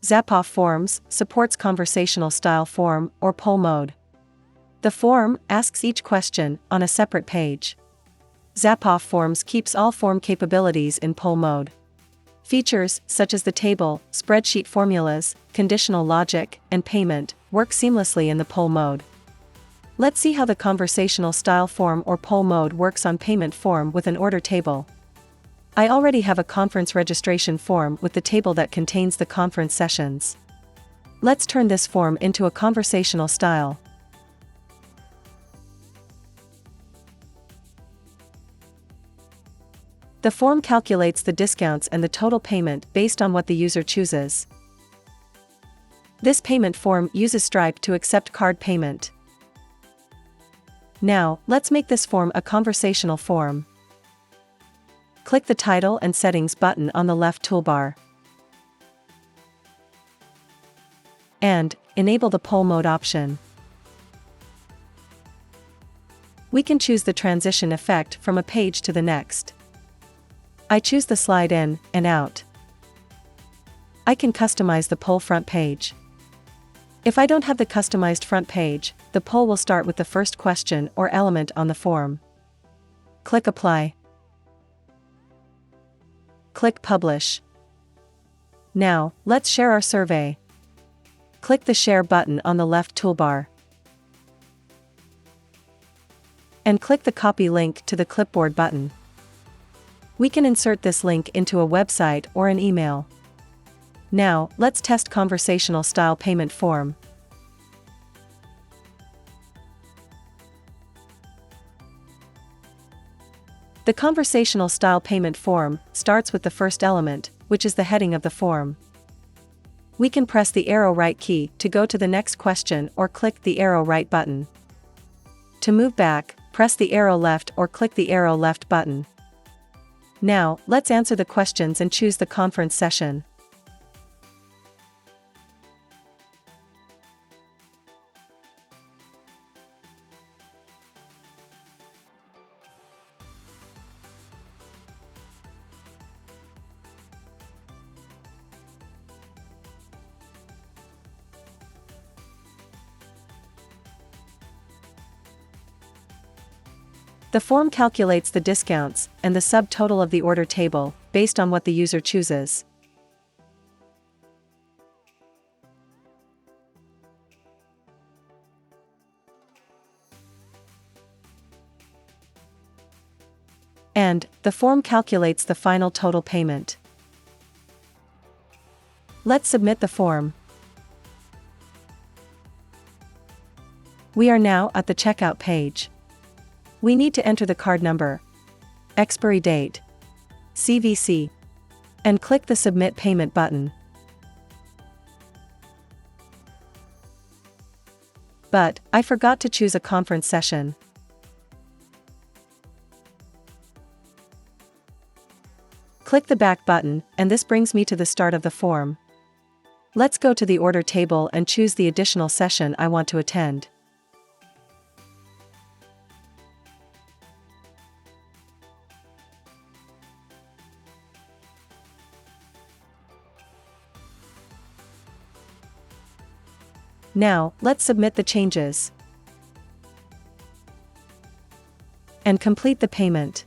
Zapof Forms supports conversational style form or poll mode. The form asks each question on a separate page. Zapof Forms keeps all form capabilities in poll mode. Features such as the table, spreadsheet formulas, conditional logic, and payment work seamlessly in the poll mode. Let's see how the conversational style form or poll mode works on payment form with an order table. I already have a conference registration form with the table that contains the conference sessions. Let's turn this form into a conversational style. The form calculates the discounts and the total payment based on what the user chooses. This payment form uses Stripe to accept card payment. Now, let's make this form a conversational form. Click the Title and Settings button on the left toolbar. And enable the poll mode option. We can choose the transition effect from a page to the next. I choose the slide in and out. I can customize the poll front page. If I don't have the customized front page, the poll will start with the first question or element on the form. Click Apply. Click Publish. Now, let's share our survey. Click the Share button on the left toolbar. And click the Copy link to the clipboard button. We can insert this link into a website or an email. Now, let's test conversational style payment form. The conversational style payment form starts with the first element, which is the heading of the form. We can press the arrow right key to go to the next question or click the arrow right button. To move back, press the arrow left or click the arrow left button. Now, let's answer the questions and choose the conference session. The form calculates the discounts and the subtotal of the order table based on what the user chooses. And the form calculates the final total payment. Let's submit the form. We are now at the checkout page. We need to enter the card number, expiry date, CVC, and click the Submit Payment button. But I forgot to choose a conference session. Click the Back button, and this brings me to the start of the form. Let's go to the order table and choose the additional session I want to attend. Now, let's submit the changes and complete the payment.